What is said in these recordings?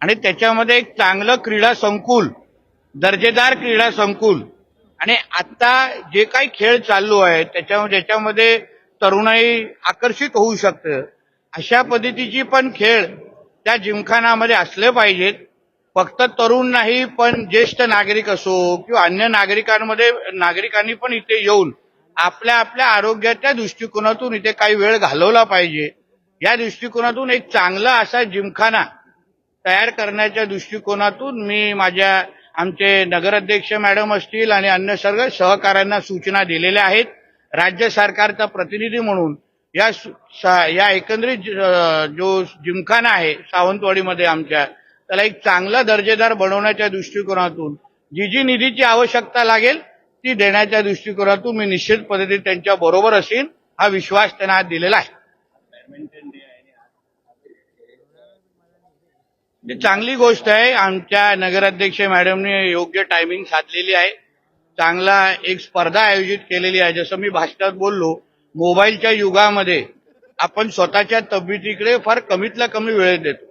आणि त्याच्यामध्ये एक चांगलं क्रीडा संकुल, दर्जेदार क्रीडा संकुल आणि आता जे काही खेळ चालू आहे ज्याच्यामध्ये तरुणाई आकर्षित होऊ शकते अशा पद्धतीची पण खेळ त्या जिमखानामध्ये असले पाहिजेत. फक्त तरुण नाही पण ज्येष्ठ नागरिक असो किंवा अन्य नागरिकांनी पण इथे येऊन आपल्या आपल्या आरोग्याच्या दृष्टिकोनातून इथे काही वेळ घालवला पाहिजे. या दृष्टिकोनातून एक चांगला असा जिमखाना तयार करण्याच्या दृष्टिकोनातून मी आमचे नगराध्यक्ष मॅडम असतील आणि अन्य सर्व सहकाऱ्यांना सूचना दिलेल्या आहेत. राज्य सरकारचा प्रतिनिधी म्हणून या एकंदरीत जो जिमखाना आहे सावंतवाडीमध्ये आमच्या त्याला एक चांगला दर्जेदार बनवण्याच्या दृष्टिकोनातून जी निधीची आवश्यकता लागेल ती देण्याच्या दृष्टिकोनातून मी निश्चित पद्धतीने त्यांच्या बरोबर असेल हा विश्वास त्यांना दिलेला आहे. चांगली गोष्ट आहे. आमच्या नगराध्यक्ष मॅडमने योग्य टायमिंग साधलेली आहे. चांगला एक स्पर्धा आयोजित केलेली आहे. जसं मी भाषणात बोललो, मोबाईलच्या युगामध्ये आपण स्वतःच्या तब्येतीकडे फार कमीतला कमी वेळ देतो.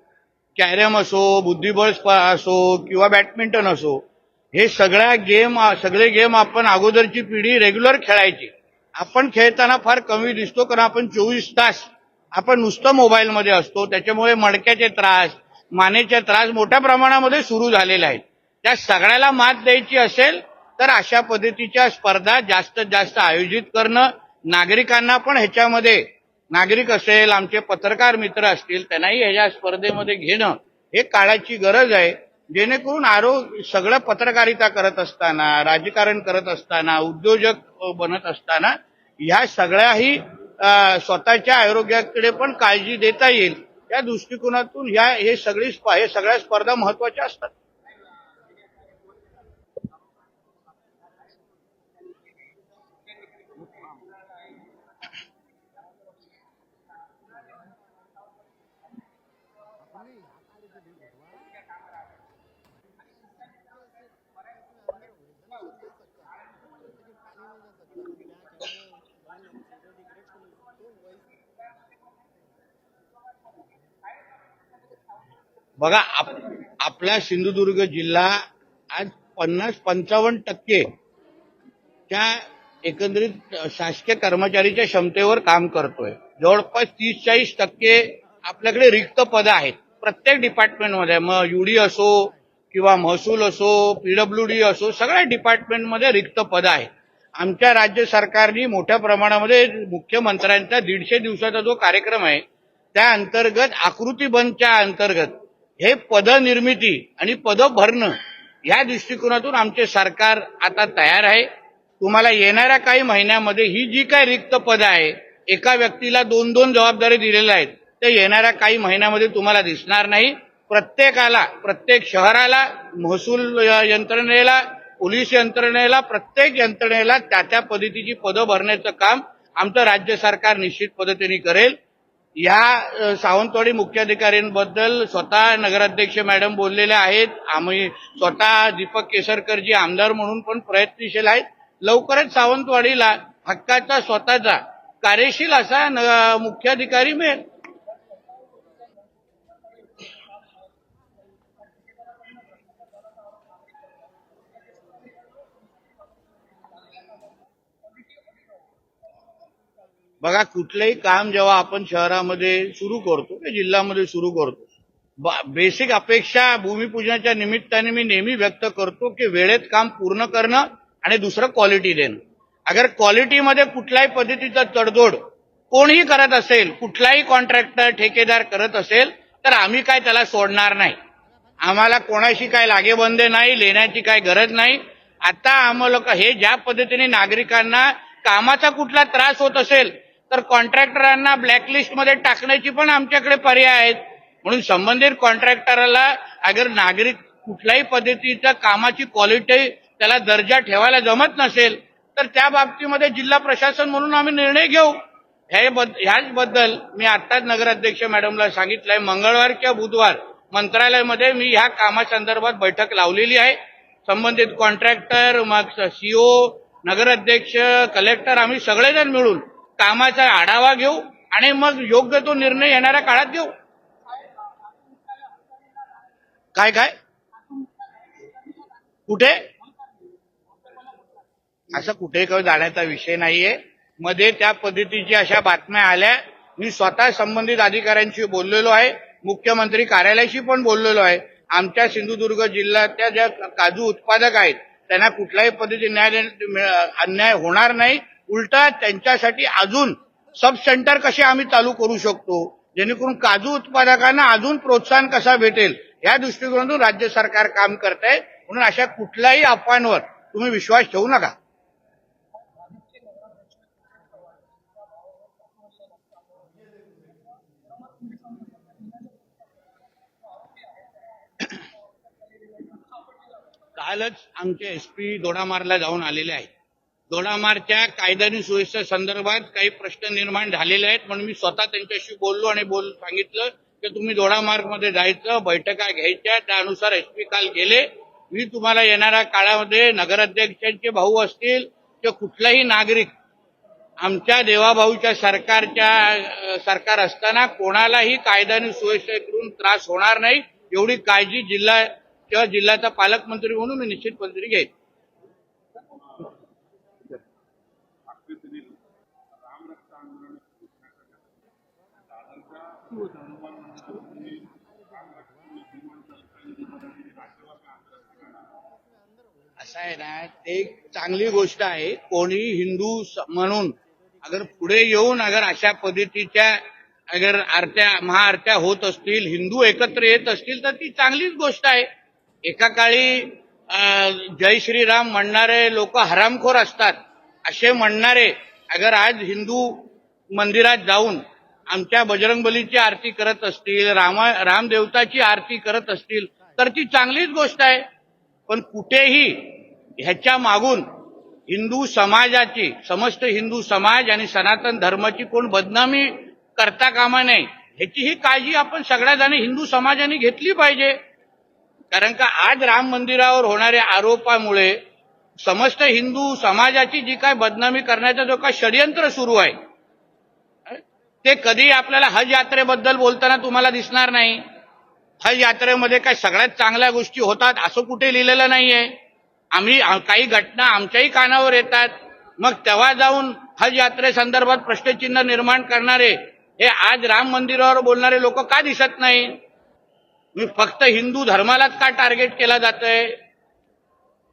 कॅरम असो, बुद्धिबळ असो किंवा बॅडमिंटन असो, हे सगळे गेम आपण अगोदरची पिढी रेग्युलर खेळायची. आपण खेळताना फार कमी दिसतो कारण आपण 24 तास आपण नुसतं मोबाईलमध्ये असतो. त्याच्यामुळे मणक्याचे त्रास, मानेचे त्रास मोठ्या प्रमाणामध्ये सुरू झालेले आहेत. त्या सगळ्याला मात द्यायची असेल तर अशा पद्धतीच्या स्पर्धा जास्तीत जास्त आयोजित करणं, नागरिकांना पण ह्याच्यामध्ये नागरिक असेल, आमचे पत्रकार मित्र असतील त्यांनाही ह्या स्पर्धेमध्ये घेणं हे काळाची गरज आहे. जेणेकरून सगळं पत्रकारिता करत असताना, राजकारण करत असताना, उद्योजक बनत असताना ह्या सगळ्याही स्वतःच्या आरोग्याकडे पण काळजी देता येईल या दृष्टिकोनातून हे सगळ्या स्पर्धा महत्वाच्या असतात. बघा आपला सिंधुदुर्ग जिल्हा आज 50-55% त्या एकंदरीत शासकीय कर्मचारीच्या क्षमतेवर काम करतोय. जवळपास 30-40% आपल्याकडे रिक्त पदं आहेत प्रत्येक डिपार्टमेंटमध्ये. मग युडी असो किंवा महसूल असो, पीडब्ल्यूडी असो, सगळ्या डिपार्टमेंटमध्ये रिक्त पदं आहेत. आमच्या राज्य सरकारने मोठ्या प्रमाणामध्ये मुख्यमंत्र्यांचा 150 दिवसाचा जो कार्यक्रम आहे त्या अंतर्गत आकृतीबंधच्या अंतर्गत हे पद निर्मिती आणि पद भरणं या दृष्टिकोनातून आमचे सरकार आता तयार आहे. तुम्हाला येणाऱ्या काही महिन्यामध्ये ही जी काही रिक्त पदं आहे, एका व्यक्तीला 2-2 जबाबदारी दिलेल्या आहेत, ते येणाऱ्या काही महिन्यामध्ये तुम्हाला दिसणार नाही. प्रत्येक शहराला, महसूल यंत्रणेला, पोलीस यंत्रणेला, प्रत्येक यंत्रणेला त्या पद्धतीची पदं भरण्याचं काम आमचं राज्य सरकार निश्चित पद्धतीने करेल. या सावंतवाडी मुख्याधिकाऱ्यांबद्दल स्वतः नगराध्यक्ष मॅडम बोललेल्या आहेत. आम्ही स्वतः दीपक केसरकरजी आमदार म्हणून पण प्रयत्नशील आहेत. लवकरच सावंतवाडीला हक्काचा स्वतःचा कार्यशील असा मुख्याधिकारी मिळेल. बघा कुठलंही काम जेव्हा आपण शहरामध्ये सुरू करतो किंवा जिल्ह्यामध्ये सुरू करतो, बेसिक अपेक्षा भूमिपूजनाच्या निमित्ताने मी नेहमी व्यक्त करतो की वेळेत काम पूर्ण करणं आणि दुसरं क्वालिटी देणं. अगर क्वालिटीमध्ये कुठल्याही पद्धतीचा तडजोड कोणीही करत असेल, कुठलाही कॉन्ट्रॅक्टर ठेकेदार करत असेल तर आम्ही काय त्याला सोडणार नाही. आम्हाला कोणाशी काय लागेबंदे नाही, लेण्याची काय गरज नाही. आता आम्हाला हे ज्या पद्धतीने नागरिकांना कामाचा कुठला त्रास होत असेल तर कॉन्ट्रॅक्टरांना ब्लॅकलिस्टमध्ये टाकण्याची पण आमच्याकडे पर्याय आहेत. म्हणून संबंधित कॉन्ट्रॅक्टरला अगर नागरिक कुठल्याही पद्धतीच्या कामाची क्वालिटी त्याला दर्जा ठेवायला जमत नसेल तर त्या बाबतीमध्ये जिल्हा प्रशासन म्हणून आम्ही निर्णय घेऊ. ह्याचबद्दल मी आत्ताच नगराध्यक्ष मॅडमला सांगितलंय, मंगळवार किंवा बुधवार मंत्रालयामध्ये मी ह्या कामासंदर्भात बैठक लावलेली आहे. संबंधित कॉन्ट्रॅक्टर, मग सीओ, नगराध्यक्ष, कलेक्टर आम्ही सगळेजण मिळून कामाचा आढावा घेऊ आणि मग योग्य तो निर्णय येणाऱ्या काळात घेऊ. काय काय कुठे असं कुठे काही जाण्याचा विषय नाहीये. मध्ये त्या पद्धतीची अशा बातम्या आल्या. मी स्वतः संबंधित अधिकाऱ्यांशी बोललेलो आहे, मुख्यमंत्री कार्यालयाशी पण बोललेलो आहे. आमच्या सिंधुदुर्ग जिल्ह्यातल्या ज्या काजू उत्पादक आहेत त्यांना कुठल्याही पद्धतीने अन्याय होणार नाही. उलटा त्यांच्यासाठी अजून सब सेंटर कसे आम्ही चालू करू शकतो, जेणेकरून काजू उत्पादकांना अजून प्रोत्साहन कसा भेटेल या दृष्टिकोनातून राज्य सरकार काम करत आहे. म्हणून अशा कुठल्याही अफवांवर तुम्ही विश्वास ठेवू नका. कालच आमचे एसपी दोडामार्गला जाऊन आलेले आहेत. दोडामार्गच्या कायदा आणि सुव्यवस्थे संदर्भात काही प्रश्न निर्माण झालेले आहेत, म्हणून मी स्वतः त्यांच्याशी बोललो आणि सांगितलं की तुम्ही दोडामार्गमध्ये जायचं, बैठका घ्यायच्या. त्यानुसार एसपी काल गेले. मी तुम्हाला येणाऱ्या काळामध्ये नगराध्यक्षांचे भाऊ असतील किंवा कुठलाही नागरिक आमच्या देवाभाऊच्या सरकार असताना कोणालाही कायदा आणि सुव्यवस्थेकडून त्रास होणार नाही एवढी काळजी जिल्ह्याचा पालकमंत्री म्हणून मी निश्चितपणे घेईन. असं आहे ना, ते एक चांगली गोष्ट आहे. कोणी हिंदू म्हणून अगर पुढे येऊन अगर अशा पद्धतीच्या अगर महाआरत्या होत असतील, हिंदू एकत्र येत असतील तर ती चांगलीच गोष्ट आहे. एका काळी जय श्रीराम म्हणणारे लोक हरामखोर असतात असे म्हणणारे अगर आज हिंदू मंदिरात जाऊन आमच्या बजरंगबलीची आरती करत असतील, रामदेवताची आरती करत असतील तर ती चांगलीच गोष्ट आहे. पण कुठेही ह्याच्या मागून हिंदू समाजाची, समस्त हिंदू समाज आणि सनातन धर्माची कोण बदनामी करता कामा नये ह्याची ही काळजी आपण सगळ्या हिंदू समाजाने घेतली पाहिजे. कारण का आज राम मंदिरावर होणाऱ्या आरोपामुळे समस्त हिंदू समाजाची जी काय बदनामी करण्याचा जो काय षडयंत्र सुरू आहे ते कधी आपल्याला हज यात्रेबद्दल बोलताना तुम्हाला दिसणार नाही. हज यात्रेमध्ये काय सगळ्यात चांगल्या गोष्टी होतात असं कुठे लिहिलेलं नाहीये. काही घटना आमच्याही कानावर येतात. मग तेव्हा जाऊन हज यात्रेसंदर्भात प्रश्नचिन्ह निर्माण करणारे हे आज राम मंदिरावर बोलणारे लोक का दिसत नाही? मी फक्त हिंदू धर्मालाच का टार्गेट केला जातंय?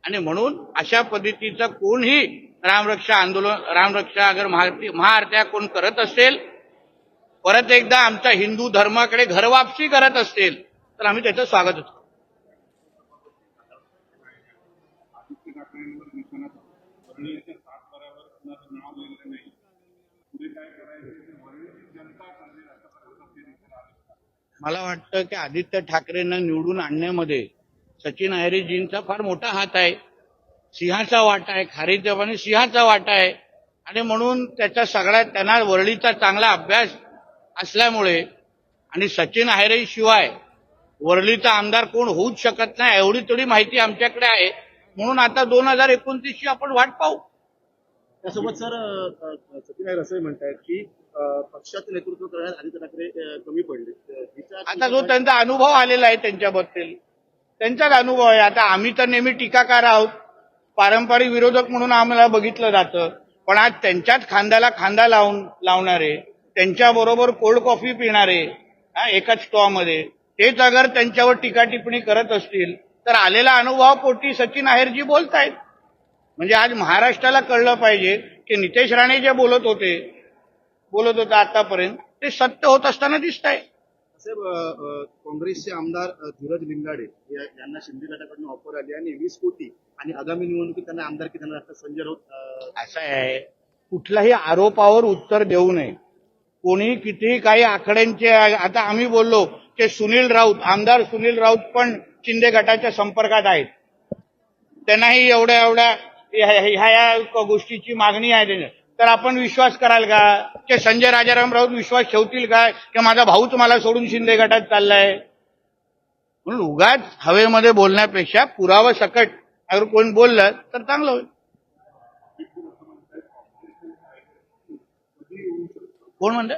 आणि म्हणून अशा पद्धतीचं कोणही रामरक्षा अगर महाआरत्या कोण करत असेल, परत एकदा आमच्या हिंदू धर्माकडे घरवापसी करत असेल तर आम्ही त्याचं स्वागत होतो. मला वाटतं की आदित्य ठाकरेंना निवडून आणण्यामध्ये सचिन अहिरेजींचा फार मोठा हात आहे, सिंहाचा वाटा आहे, खारीदेवाने सिंहाचा वाटा आहे. आणि म्हणून त्यांना वरळीचा चांगला अभ्यास असल्यामुळे आणि सचिन अहिरे शिवाय वरळीचा आमदार कोण होऊच शकत नाही एवढी थोडी माहिती आमच्याकडे आहे. म्हणून आता 2029 ची आपण वाट पाहू. त्यासोबत सर सचिन अहिरे असं म्हणतायत की पक्षाचं नेतृत्व करण्यात आदित्य ठाकरे कमी पडले. आता जो त्यांचा अनुभव आलेला आहे त्यांच्याबद्दल त्यांचाच अनुभव आहे. आता आम्ही तर नेहमी टीकाकार आहोत, पारंपरिक विरोधक म्हणून आम्हाला बघितलं जातं. पण आज त्यांच्याच खांद्याला खांदा लावणारे, त्यांच्याबरोबर कोल्ड कॉफी पिणारे एकाच स्टॉमध्ये तेच अगर त्यांच्यावर टीका टिप्पणी करत असतील तर आलेला अनुभवापोटी सचिन अहिरजी बोलतायत. म्हणजे आज महाराष्ट्राला कळलं पाहिजे की नितेश राणे जे बोलत होते आतापर्यंत ते सत्य होत असताना दिसत आहे. काँग्रेसचे आमदार धीरज लिंगाडे यांना शिंदे गटाकडून ऑफर आली आणि 20 कोटी आणि आगामी निवडणुकीत त्यांना आमदारकी देणार असं संजय राऊत. असं आहे, कुठल्याही आरोपावर उत्तर देऊ नये. कोणी कितीही काही आकड्यांचे आता आम्ही बोललो की आमदार सुनील राऊत पण शिंदे गटाच्या संपर्कात आहेत. त्यांनाही एवढ्या ह्या गोष्टीची मागणी आहे. तर आपण विश्वास कराल का की संजय राजाराम राऊत विश्वास ठेवतील का की माझा भाऊच मला सोडून शिंदे गटात चाललाय? म्हणून उगाच हवेमध्ये बोलण्यापेक्षा पुरावा सकट अगर कोण बोललं तर चांगलं होईल. कोण म्हणतं?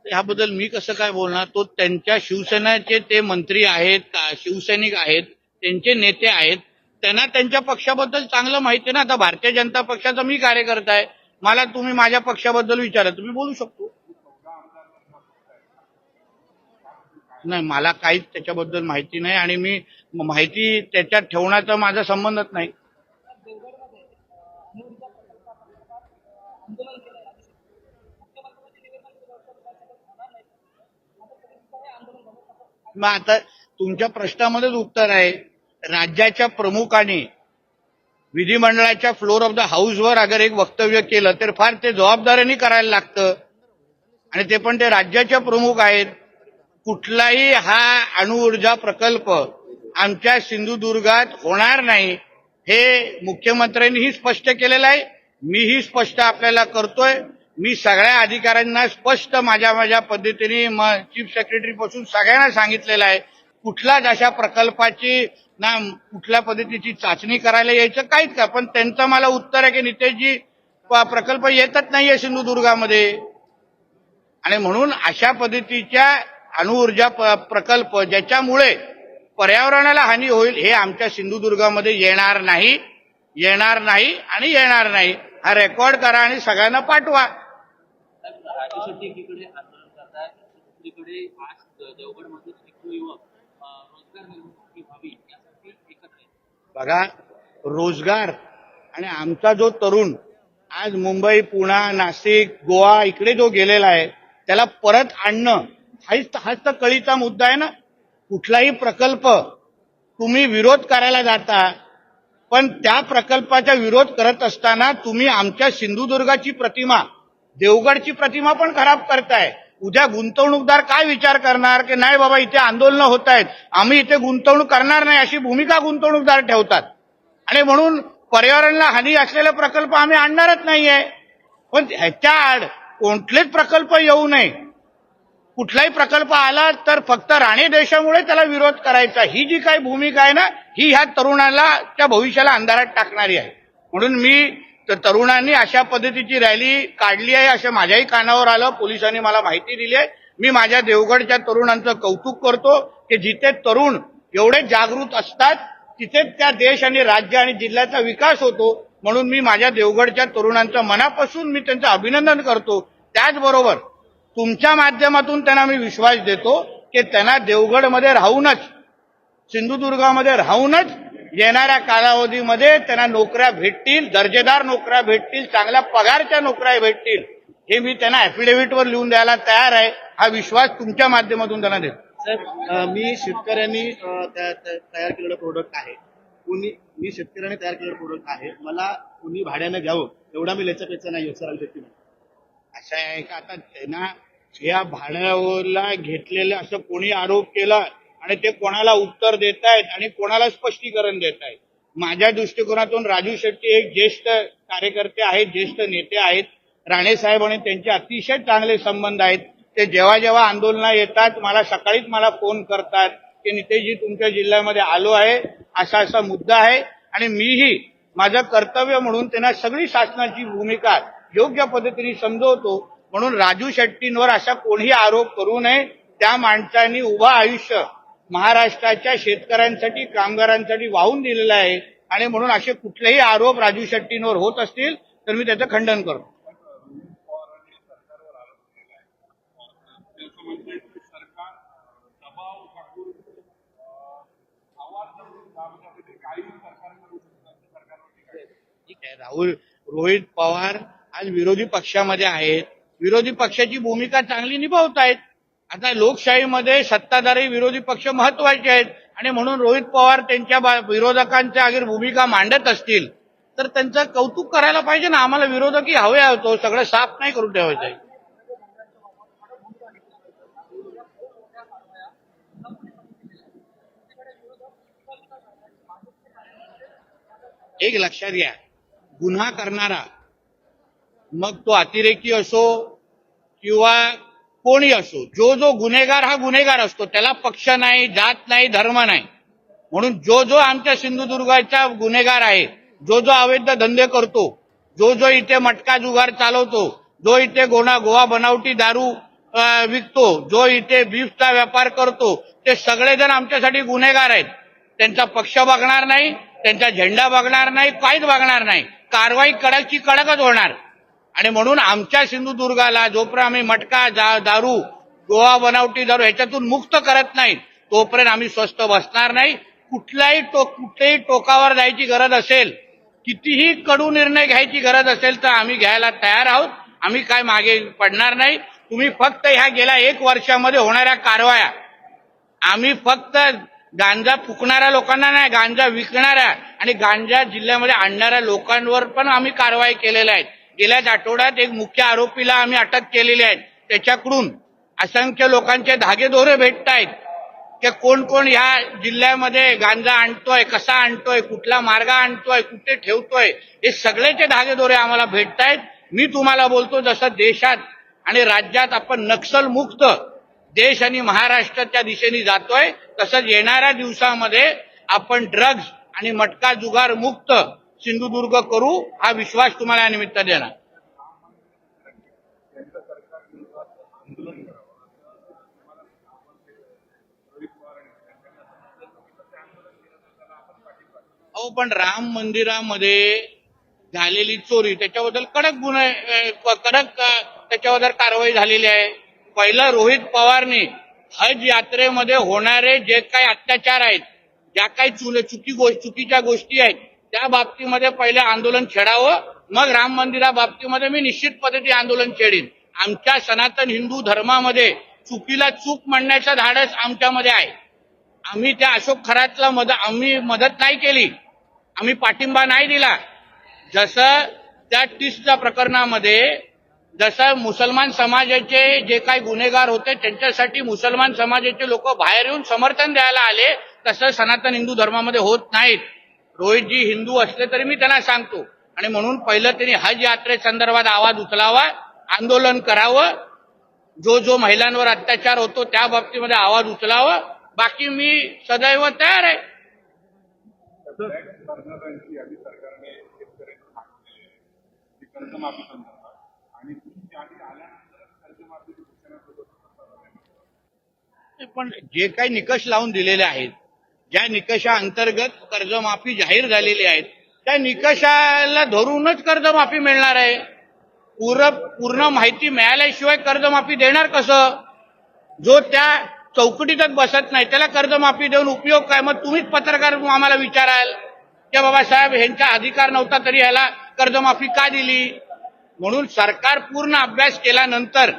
ह्याबद्दल मी कसं काय बोलणार? तो त्यांच्या शिवसेनेचे ते मंत्री आहेत, शिवसैनिक आहेत, त्यांचे नेते आहेत, त्यांना त्यांच्या पक्षाबद्दल चांगलं माहिती आहे ना. आता भारतीय जनता पक्षाचा मी कार्यकर्ता आहे, मला तुम्ही माझ्या पक्षाबद्दल विचारा, तुम्ही बोलू शकतो. नाही, मला काहीच त्याच्याबद्दल माहिती नाही आणि मी माहिती त्याच्यात ठेवण्याचा माझा संबंधच नाही. मग आता तुमच्या प्रश्नामध्येच उत्तर आहे. राज्याच्या प्रमुखाने विधिमंडळाच्या फ्लोर ऑफ द हाऊसवर अगर एक वक्तव्य केलं तर फार ते जबाबदारीने करायला लागतं आणि ते पण ते राज्याचे प्रमुख आहेत. कुठलाही हा अणुऊर्जा प्रकल्प आमच्या सिंधुदुर्गात होणार नाही हे मुख्यमंत्र्यांनीही स्पष्ट केलेलं आहे. मीही स्पष्ट आपल्याला करतोय. मी सगळ्या अधिकाऱ्यांना स्पष्ट माझ्या पद्धतीने चीफ सेक्रेटरी पासून सगळ्यांना सांगितलेलं आहे. कुठल्याच अशा प्रकल्पाची ना कुठल्या पद्धतीची चाचणी करायला यायचं काहीच का. पण त्यांचं मला उत्तर आहे की नितेशजी प्रकल्प येतच नाहीये सिंधुदुर्गामध्ये आणि म्हणून अशा पद्धतीच्या अणुऊर्जा प्रकल्प ज्याच्यामुळे पर्यावरणाला हानी होईल हे आमच्या सिंधुदुर्गामध्ये येणार नाही आणि येणार नाही. हा रेकॉर्ड करा आणि सगळ्यांना पाठवा. राजू शेट्टी एकीकडे आंदोलन करतात, दुसरीकडे आज देवगडमध्ये शेकडो युवक रोजगार निर्मिती व्हावी यासाठी एकत्र आहेत. बघा, रोजगार आणि आमचा जो तरुण आज मुंबई, पुणे, नाशिक, गोवा इकडे जो गेलेला आहे त्याला परत आणणं हाच तर कळीचा मुद्दा आहे ना. कुठलाही प्रकल्प तुम्ही विरोध करायला जाता पण त्या प्रकल्पाचा विरोध करत असताना तुम्ही आमच्या सिंधुदुर्गाची प्रतिमा, देवगडची प्रतिमा पण खराब करताय. उद्या गुंतवणूकदार काय विचार करणार की नाही बाबा इथे आंदोलनं होत आहेत, आम्ही इथे गुंतवणूक करणार नाही अशी भूमिका गुंतवणूकदार ठेवतात आणि म्हणून पर्यावरणाला हानी असलेले प्रकल्प आम्ही आणणारच नाहीये. पण ह्याच्या आड कोणतेच प्रकल्प येऊ नये. कुठलाही प्रकल्प आला तर फक्त राणे देशामुळे त्याला विरोध करायचा, ही जी काही भूमिका आहे ना ही ह्या तरुणाला त्या भविष्याला अंधारात टाकणारी आहे. म्हणून मी तरुणांनी अशा पद्धतीची रॅली काढली आहे असं माझ्याही कानावर आलं. पोलिसांनी मला माहिती दिली आहे. मी माझ्या देवगडच्या तरुणांचं कौतुक करतो की जिथे तरुण एवढे जागृत असतात तिथेच त्या देश आणि राज्य आणि जिल्ह्याचा विकास होतो. म्हणून मी माझ्या देवगडच्या तरुणांचं मनापासून मी त्यांचं अभिनंदन करतो. त्याचबरोबर तुमच्या माध्यमातून त्यांना मी विश्वास देतो की त्यांना देवगडमध्ये राहूनच, सिंधुदुर्गामध्ये राहूनच येणाऱ्या कालावधीमध्ये त्यांना नोकऱ्या भेटतील, दर्जेदार नोकऱ्या भेटतील, चांगल्या पगारच्या नोकऱ्या भेटतील. हे मी त्यांना ॲफिडेव्हिटवर लिहून द्यायला तयार आहे. हा विश्वास तुमच्या माध्यमातून त्यांना देतो. साहेब, मी शेतकऱ्यांनी तयार केलेलं प्रोडक्ट आहे. मी शेतकऱ्यांनी तयार केलेलं प्रोडक्ट आहे. मला कुणी भाड्यानं घ्यावं एवढा मी लेचापेचा नाही सर. राजू शेट्टी असं आहे का आता त्यांना या भाड्यावरला घेतलेलं असं कोणी आरोप केला आणि ते कोणाला उत्तर देत आहेत आणि कोणाला स्पष्टीकरण देत आहेत. माझ्या दृष्टिकोनातून राजू शेट्टी एक ज्येष्ठ कार्यकर्ते आहेत, ज्येष्ठ नेते आहेत. राणेसाहेब आणि त्यांचे अतिशय चांगले संबंध आहेत. ते जेव्हा जेव्हा आंदोलनं येतात सकाळीच मला फोन करतात की नितेशजी तुमच्या जिल्ह्यामध्ये आलो आहे, असा मुद्दा आहे आणि मीही माझं कर्तव्य म्हणून त्यांना सगळी शासनाची भूमिका योग्य पद्धतीने समजवतो. म्हणून राजू शेट्टींवर असा कोणीही आरोप करू नये. त्या माणसांनी उभं आयुष्य महाराष्ट्राच्या शेतकऱ्यांसाठी, कामगारांसाठी वाहून दिलेलं आहे आणि म्हणून असे कुठलेही आरोप राजू शेट्टींवर होत असतील तर मी त्याचं खंडन करतो. ठीक आहे, रोहित पवार आज विरोधी पक्षामध्ये आहेत. विरोधी पक्षाची भूमिका चांगली निभावतायत. आता लोकशाहीमध्ये सत्ताधारी विरोधी पक्ष महत्वाचे आहेत आणि म्हणून रोहित पवार त्यांच्या विरोधकांच्या अगर भूमिका मांडत असतील तर त्यांचं कौतुक करायला पाहिजे ना. आम्हाला विरोधकही हवे होतो, सगळं साफ नाही करून ठेवायचं. एक लक्षात घ्या, गुन्हा करणारा मग तो अतिरेकी असो किंवा कोणी असो, जो गुन्हेगार हा गुन्हेगार असतो. त्याला पक्ष नाही, जात नाही, धर्म नाही. म्हणून जो आमच्या सिंधुदुर्गाचा गुन्हेगार आहे, जो अवैध धंदे करतो, जो इथे मटका जुगार चालवतो, जो इथे गोवा बनावटी दारू विकतो, जो इथे बीफचा व्यापार करतो, ते सगळेजण आमच्यासाठी गुन्हेगार आहेत. त्यांचा पक्ष बघणार नाही, त्यांचा झेंडा बघणार नाही, काहीच बघणार नाही. कारवाई कडकची कडकच होणार. आणि म्हणून आमच्या सिंधुदुर्गाला जोपर्यंत आम्ही मटका दारू, गोवा बनावटी दारू ह्याच्यातून मुक्त करत नाही, तोपर्यंत आम्ही स्वस्थ बसणार नाही. कुठल्याही टोकावर जायची गरज असेल, कितीही कडू निर्णय घ्यायची गरज असेल तर आम्ही घ्यायला तयार आहोत. आम्ही काय मागे पडणार नाही. तुम्ही फक्त ह्या गेल्या 1 वर्षामध्ये होणाऱ्या कारवाया, आम्ही फक्त गांजा फुकणाऱ्या लोकांना नाही, गांजा विकणाऱ्या आणि गांजा जिल्ह्यामध्ये आणणाऱ्या लोकांवर पण आम्ही कारवाई केलेल्या आहेत. गेल्याच आठवड्यात एक मुख्य आरोपीला आम्ही अटक केलेली आहे. त्याच्याकडून असंख्य लोकांचे धागेदोरे भेटत आहेत की कोण कोण ह्या जिल्ह्यामध्ये गांजा आणतोय, कसा आणतोय, कुठला मार्ग आणतोय, कुठे ठेवतोय, हे सगळेचे धागेदोरे आम्हाला भेटत आहेत. मी तुम्हाला बोलतो, जसं देशात आणि राज्यात आपण नक्षल मुक्त देश आणि महाराष्ट्राच्या दिशेने जातोय, तसंच येणाऱ्या दिवसामध्ये आपण ड्रग्ज आणि मटका जुगार मुक्त सिंधुदुर्ग करू, हा विश्वास तुम्हाला या निमित्त देणार. अहो, पण राम मंदिरामध्ये झालेली चोरी त्याच्याबद्दल कडक त्याच्याबद्दल कारवाई झालेली आहे. पहिलं रोहित पवारने हज यात्रेमध्ये होणारे जे काही अत्याचार आहेत, ज्या काही चुकीच्या गोष्टी आहेत, त्या बाबतीमध्ये पहिले आंदोलन छेडावं, मग राम मंदिरा बाबतीमध्ये मी निश्चित पद्धती आंदोलन छेडीन. आमच्या सनातन हिंदू धर्मामध्ये चुकीला चूक म्हणण्याचं धाडस आमच्यामध्ये आहे. आम्ही त्या अशोक खरातला आम्ही मदत नाही केली, आम्ही पाठिंबा नाही दिला. जसं त्या टिसच्या प्रकरणामध्ये जसं मुसलमान समाजाचे जे काही गुन्हेगार होते त्यांच्यासाठी मुसलमान समाजाचे लोक बाहेर येऊन समर्थन द्यायला आले, तसं सनातन हिंदू धर्मामध्ये होत नाहीत. रोहितजी हिंदू असले तरी मी त्यांना सांगतो, आणि म्हणून पहिलं त्यांनी हज यात्रेसंदर्भात आवाज उचलावा, आंदोलन करावं, जो महिलांवर अत्याचार होतो त्या बाबतीमध्ये आवाज उचलावा. बाकी मी सदैव तयार आहे. कर्जदारांची यादी सरकारने शेतकऱ्यांची मागणी केली, कर्जमाफी संदर्भात, आणि ती यादी आल्यानंतर कर्जमाफीची घोषणा करत. पण जे काही निकष लावून दिलेले आहेत, ज्या निकषाअंतर्गत कर्जमाफी जाहीर झालेली आहे, त्या निकषाला धरूनच कर्जमाफी मिळणार आहे. पूर्ण माहिती मिळाल्याशिवाय कर्जमाफी देणार कसं? जो त्या चौकटीतच बसत नाही त्याला कर्जमाफी देऊन उपयोग काय? मग तुम्हीच पत्रकार आम्हाला विचाराल की बाबासाहेब ह्यांचा अधिकार नव्हता तरी ह्याला कर्जमाफी का दिली? म्हणून सरकार पूर्ण अभ्यास केल्यानंतर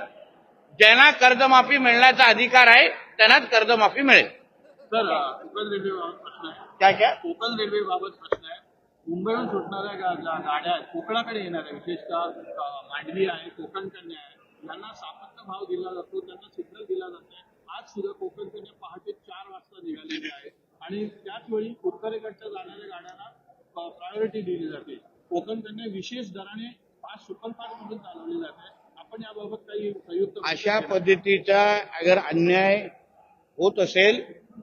ज्यांना कर्जमाफी मिळण्याचा अधिकार आहे त्यांनाच कर्जमाफी मिळेल. सर, कोकण रेल्वेबाबत प्रश्न आहे. क्या कोकण रेल्वेबाबत प्रश्न आहे. मुंबईहून सुटणाऱ्या गाड्या कोकणाकडे येणाऱ्या, विशेषतः मांडवी आहे, कोकण कन्या आहे, यांना सापत्य भाव दिला जातो, त्यांना सिग्नल दिला जात नाही. आज सुद्धा कोकण कन्या पहाटे 4 वाजता निघालेली आहे आणि त्याच वेळी उत्तरेकडच्या जाणाऱ्या गाड्यांना प्रायोरिटी दिली जाते. कोकण कन्या विशेष दराने 5 सुपरफास्ट मधून चालवली जाते. आपण याबाबत काही संयुक्त अशा पद्धतीचा अगर अन्याय होत असेल,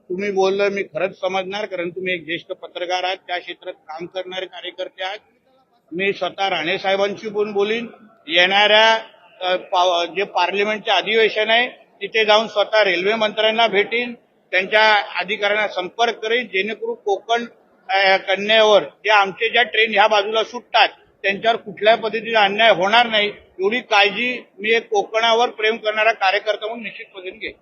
तुम्ही बोललं मी खरंच समजणार, कारण तुम्ही एक ज्येष्ठ पत्रकार आहात, त्या क्षेत्रात काम करणारे कार्यकर्ते आहात. मी स्वतः राणे साहेबांशी पण बोलीन. येणाऱ्या जे पार्लिमेंटचे अधिवेशन आहे तिथे जाऊन स्वतः रेल्वे मंत्र्यांना भेटीन, त्यांच्या अधिकाऱ्यांना संपर्क करेन, जेणेकरून कोकण कन्यावर जे आमचे ज्या ट्रेन ह्या बाजूला सुटतात त्यांच्यावर कुठल्याही पद्धतीचा अन्याय होणार नाही, एवढी काळजी मी एक कोकणावर प्रेम करणारा कार्यकर्ता म्हणून निश्चित पद्धतीने घेईन.